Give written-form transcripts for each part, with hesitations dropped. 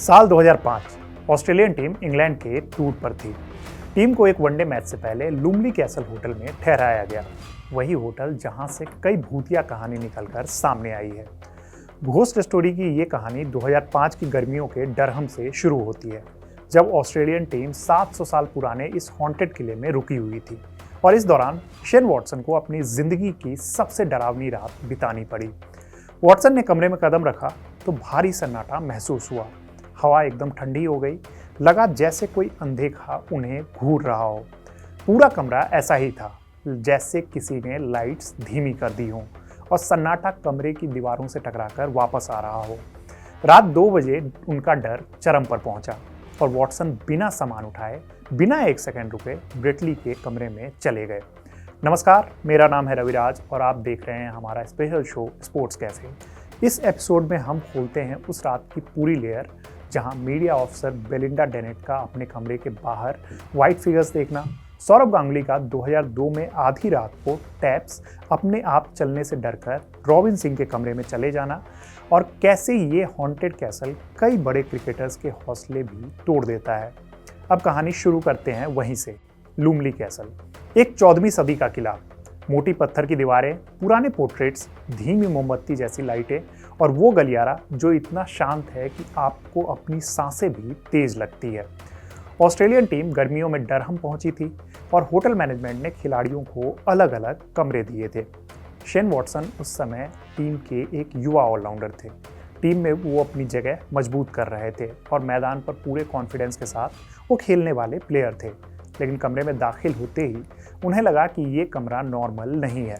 साल 2005 Australian team England के tour पर थी। टीम को एक वनडे मैच से पहले लुमली कैसल होटल में ठहराया गया, वही होटल जहां से कई भूतिया कहानी निकलकर सामने आई है। घोस्ट स्टोरी की ये कहानी 2005 की गर्मियों के डरहम से शुरू होती है, जब ऑस्ट्रेलियन टीम 700 साल पुराने इस हॉन्टेड किले में रुकी हुई थी और इस दौरान शेन वॉटसन को अपनी जिंदगी की सबसे डरावनी रात बितानी पड़ी। वॉटसन ने कमरे में कदम रखा तो भारी सन्नाटा महसूस हुआ। हवा एकदम ठंडी हो गई, लगा जैसे कोई अनदेखा उन्हें घूर रहा हो। पूरा कमरा ऐसा ही था, जैसे किसी ने लाइट्स धीमी कर दी हों और सन्नाटा कमरे की दीवारों से टकराकर वापस आ रहा हो। रात 2 बजे उनका डर चरम पर पहुंचा और वॉटसन बिना सामान उठाए, बिना 1 सेकंड रुके ब्रेटली के कमरे में चले गए। नमस्कार, मेरा नाम है रविराज और आप देख रहे हैं हमारा स्पेशल शो स्पोर्ट्स कैफे। इस एपिसोड में हम खोलते हैं उस रात की पूरी लेयर जहां मीडिया ऑफिसर बेलिंडा डेनेट का अपने कमरे के बाहर व्हाइट फिगर्स देखना, सौरव गांगुली का 2002 में आधी रात को टैप्स अपने आप चलने से डरकर रॉबिन सिंह के कमरे में चले जाना और कैसे ये हॉन्टेड कैसल कई बड़े क्रिकेटर्स के हौसले भी तोड़ देता है। अब कहानी शुरू करते हैं वहीं से। लुमली कैसल एक 14वीं सदी का किला, मोटी पत्थर की दीवारें, पुराने पोर्ट्रेट्स, धीमी मोमबत्ती जैसी लाइटें और वो गलियारा जो इतना शांत है कि आपको अपनी सांसें भी तेज लगती है। ऑस्ट्रेलियन टीम गर्मियों में डरहम पहुंची थी और होटल मैनेजमेंट ने खिलाड़ियों को अलग अलग कमरे दिए थे। शेन वॉटसन उस समय टीम के एक युवा ऑलराउंडर थे। टीम में वो अपनी जगह मजबूत कर रहे थे और मैदान पर पूरे कॉन्फिडेंस के साथ वो खेलने वाले प्लेयर थे। लेकिन कमरे में दाखिल होते ही उन्हें लगा कि ये कमरा नॉर्मल नहीं है।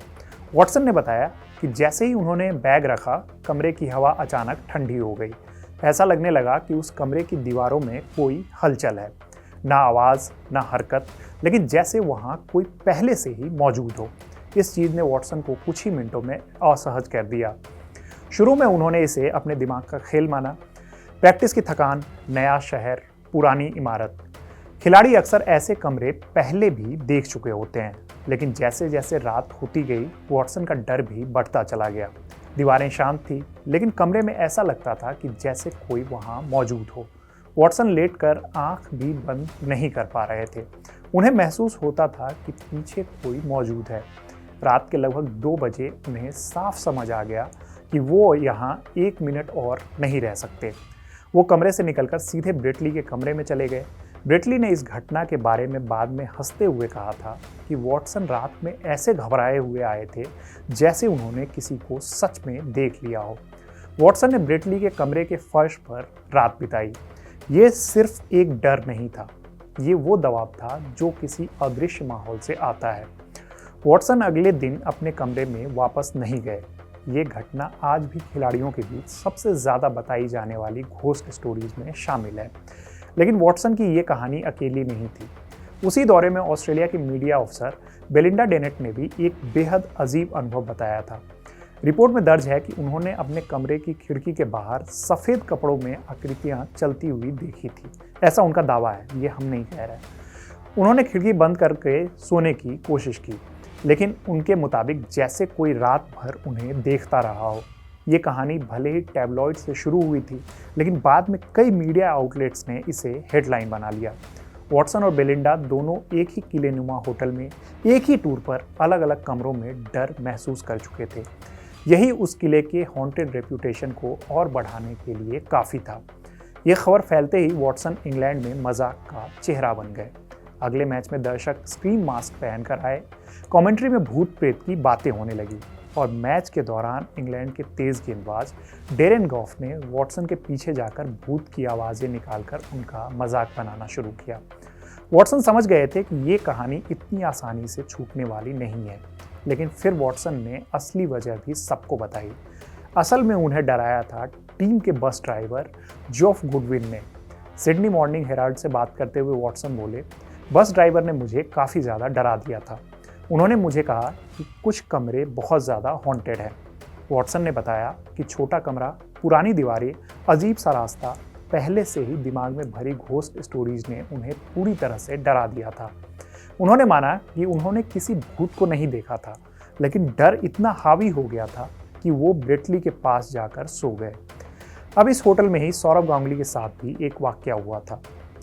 वॉटसन ने बताया कि जैसे ही उन्होंने बैग रखा, कमरे की हवा अचानक ठंडी हो गई। ऐसा लगने लगा कि उस कमरे की दीवारों में कोई हलचल है, ना आवाज़ ना हरकत, लेकिन जैसे वहाँ कोई पहले से ही मौजूद हो। इस चीज़ ने वॉटसन को कुछ ही मिनटों में असहज कर दिया। शुरू में उन्होंने इसे अपने दिमाग का खेल माना, प्रैक्टिस की थकान, नया शहर, पुरानी इमारत। खिलाड़ी अक्सर ऐसे कमरे पहले भी देख चुके होते हैं, लेकिन जैसे जैसे रात होती गई वॉटसन का डर भी बढ़ता चला गया। दीवारें शांत थी, लेकिन कमरे में ऐसा लगता था कि जैसे कोई वहाँ मौजूद हो। वॉटसन लेटकर आंख भी बंद नहीं कर पा रहे थे। उन्हें महसूस होता था कि पीछे कोई मौजूद है। रात के लगभग 2 बजे उन्हें साफ समझ आ गया कि वो यहाँ 1 मिनट और नहीं रह सकते। वो कमरे से निकलकर सीधे ब्रेटली के कमरे में चले गए। ब्रेटली ने इस घटना के बारे में बाद में हंसते हुए कहा था कि वॉटसन रात में ऐसे घबराए हुए आए थे जैसे उन्होंने किसी को सच में देख लिया हो। वॉटसन ने ब्रेटली के कमरे के फर्श पर रात बिताई। ये सिर्फ एक डर नहीं था, ये वो दबाव था जो किसी अदृश्य माहौल से आता है। वॉटसन अगले दिन अपने कमरे में वापस नहीं गए। ये घटना आज भी खिलाड़ियों के बीच सबसे ज़्यादा बताई जाने वाली घोस्ट स्टोरीज में शामिल है। लेकिन वॉटसन की ये कहानी अकेली नहीं थी। उसी दौरे में ऑस्ट्रेलिया की मीडिया ऑफिसर बेलिंडा डेनेट ने भी एक बेहद अजीब अनुभव बताया था। रिपोर्ट में दर्ज है कि उन्होंने अपने कमरे की खिड़की के बाहर सफ़ेद कपड़ों में आकृतियां चलती हुई देखी थी। ऐसा उनका दावा है, ये हम नहीं कह रहे। उन्होंने खिड़की बंद करके सोने की कोशिश की, लेकिन उनके मुताबिक जैसे कोई रात भर उन्हें देखता रहा हो। ये कहानी भले ही टैबलॉइड से शुरू हुई थी, लेकिन बाद में कई मीडिया आउटलेट्स ने इसे हेडलाइन बना लिया। वॉटसन और बेलिंडा दोनों एक ही किलेनुमा होटल में एक ही टूर पर अलग अलग कमरों में डर महसूस कर चुके थे। यही उस किले के हॉन्टेड रेप्यूटेशन को और बढ़ाने के लिए काफ़ी था। ये खबर फैलते ही वॉटसन इंग्लैंड में मजाक का चेहरा बन गए। अगले मैच में दर्शक स्क्रीन मास्क पहनकर आए, कमेंट्री में भूत प्रेत की बातें होने लगी और मैच के दौरान इंग्लैंड के तेज गेंदबाज डेरेन गॉफ ने वॉटसन के पीछे जाकर भूत की आवाज़ें निकालकर उनका मजाक बनाना शुरू किया। वॉटसन समझ गए थे कि ये कहानी इतनी आसानी से छूटने वाली नहीं है, लेकिन फिर वॉटसन ने असली वजह भी सबको बताई। असल में उन्हें डराया था टीम के बस ड्राइवर जॉफ गुडविन ने। सिडनी मॉर्निंग हेराल्ड से बात करते हुए वॉटसन बोले, बस ड्राइवर ने मुझे काफ़ी ज़्यादा डरा दिया था। उन्होंने मुझे कहा कि कुछ कमरे बहुत ज़्यादा हॉन्टेड हैं। वॉटसन ने बताया कि छोटा कमरा, पुरानी दीवारें, अजीब सा रास्ता, पहले से ही दिमाग में भरी घोस्ट स्टोरीज ने उन्हें पूरी तरह से डरा दिया था। उन्होंने माना कि उन्होंने किसी भूत को नहीं देखा था, लेकिन डर इतना हावी हो गया था कि वो ब्रेटली के पास जाकर सो गए। अब इस होटल में ही सौरव गांगुली के साथ भी एक वाकया हुआ था।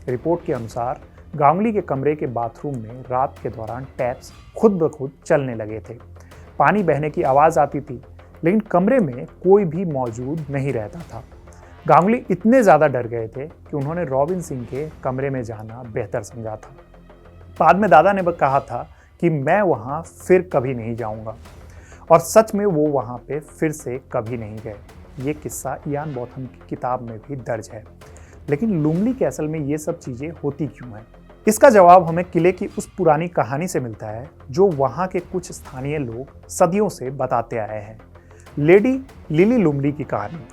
रिपोर्ट के अनुसार गांगुली के कमरे के बाथरूम में रात के दौरान टैप्स खुद ब खुद चलने लगे थे। पानी बहने की आवाज़ आती थी, लेकिन कमरे में कोई भी मौजूद नहीं रहता था। गांगुली इतने ज़्यादा डर गए थे कि उन्होंने रॉबिन सिंह के कमरे में जाना बेहतर समझा था। बाद में दादा ने कहा था कि मैं वहाँ फिर कभी नहीं जाऊँगा, और सच में वो वहाँ पे फिर से कभी नहीं गए। ये किस्सा इयान बॉथम की किताब में भी दर्ज है। लेकिन लुमली कैसल में ये सब चीज़ें होती क्यों हैं? इसका जवाब हमें किले की उस पुरानी कहानी से मिलता है जो वहाँ के कुछ स्थानीय लोग सदियों से बताते आए हैं। लेडी लिली लुमली की कहानी।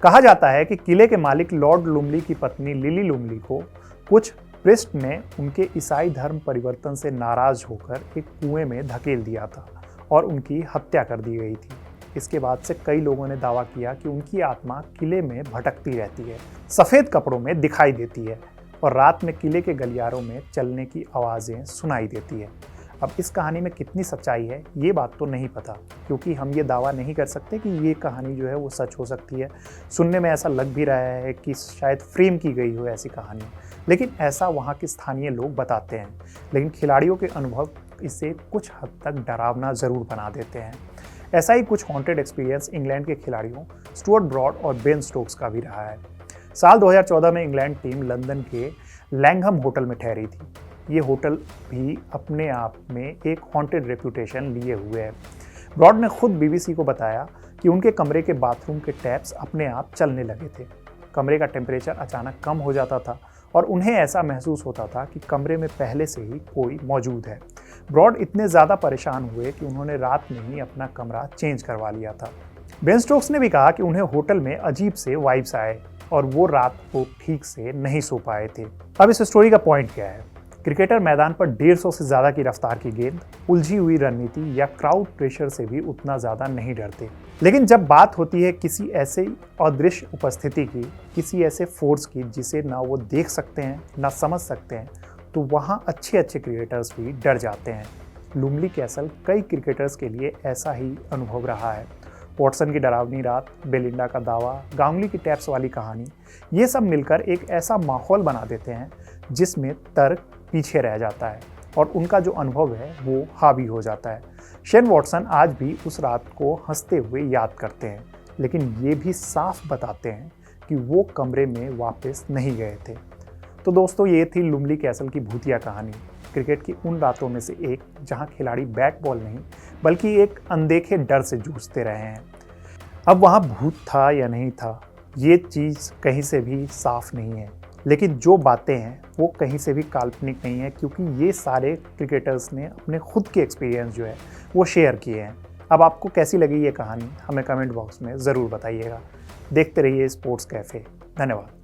कहा जाता है कि किले के मालिक लॉर्ड लुमली की पत्नी लिली लुमली को कुछ प्रिस्ट ने उनके ईसाई धर्म परिवर्तन से नाराज होकर एक कुएं में धकेल दिया था और उनकी हत्या कर दी गई थी। इसके बाद से कई लोगों ने दावा किया कि उनकी आत्मा किले में भटकती रहती है, सफ़ेद कपड़ों में दिखाई देती है और रात में किले के गलियारों में चलने की आवाज़ें सुनाई देती है। अब इस कहानी में कितनी सच्चाई है ये बात तो नहीं पता, क्योंकि हम ये दावा नहीं कर सकते कि ये कहानी जो है वो सच हो सकती है। सुनने में ऐसा लग भी रहा है कि शायद फ्रेम की गई हो ऐसी कहानी, लेकिन ऐसा वहाँ के स्थानीय लोग बताते हैं। लेकिन खिलाड़ियों के अनुभव इसे कुछ हद तक डरावना ज़रूर बना देते हैं। ऐसा ही कुछ हॉन्टेड एक्सपीरियंस इंग्लैंड के खिलाड़ियों स्टुअर्ट ब्रॉड और बेन स्टोक्स का भी रहा है। साल 2014 में इंग्लैंड टीम लंदन के लैंघम होटल में ठहरी थी। ये होटल भी अपने आप में एक हॉन्टेड रेपुटेशन लिए हुए है। ब्रॉड ने खुद BBC को बताया कि उनके कमरे के बाथरूम के टैप्स अपने आप चलने लगे थे। कमरे का टेम्परेचर अचानक कम हो जाता था और उन्हें ऐसा महसूस होता था कि कमरे में पहले से ही कोई मौजूद है। ब्रॉड इतने ज़्यादा परेशान हुए कि उन्होंने रात में ही अपना कमरा चेंज करवा लिया था। बेन स्टोक्स ने भी कहा कि उन्हें होटल में अजीब से वाइब्स आए और वो रात को ठीक से नहीं सो पाए थे। अब इस स्टोरी का पॉइंट क्या है? क्रिकेटर मैदान पर 150 से ज़्यादा की रफ्तार की गेंद, उलझी हुई रणनीति या क्राउड प्रेशर से भी उतना ज़्यादा नहीं डरते। लेकिन जब बात होती है किसी ऐसे अदृश्य उपस्थिति की, किसी ऐसे फोर्स की जिसे ना वो देख सकते हैं ना समझ सकते हैं, तो वहाँ अच्छे क्रिकेटर्स भी डर जाते हैं। लुमली कैसल कई क्रिकेटर्स के लिए ऐसा ही अनुभव रहा है। वॉटसन की डरावनी रात, बेलिंडा का दावा, गांगुली की टैप्स वाली कहानी, ये सब मिलकर एक ऐसा माहौल बना देते हैं जिसमें तर्क पीछे रह जाता है और उनका जो अनुभव है वो हावी हो जाता है। शेन वॉटसन आज भी उस रात को हंसते हुए याद करते हैं, लेकिन ये भी साफ बताते हैं कि वो कमरे में वापस नहीं गए थे। तो दोस्तों, ये थी लुमली कैसल की भूतिया कहानी, क्रिकेट की उन रातों में से एक जहां खिलाड़ी बैट बॉल नहीं बल्कि एक अनदेखे डर से जूझते रहे हैं। अब वहां भूत था या नहीं था, ये चीज़ कहीं से भी साफ नहीं है, लेकिन जो बातें हैं वो कहीं से भी काल्पनिक नहीं है, क्योंकि ये सारे क्रिकेटर्स ने अपने खुद के एक्सपीरियंस जो है वो शेयर किए हैं। अब आपको कैसी लगी ये कहानी हमें कमेंट बॉक्स में ज़रूर बताइएगा। देखते रहिए स्पोर्ट्स कैफ़े। धन्यवाद।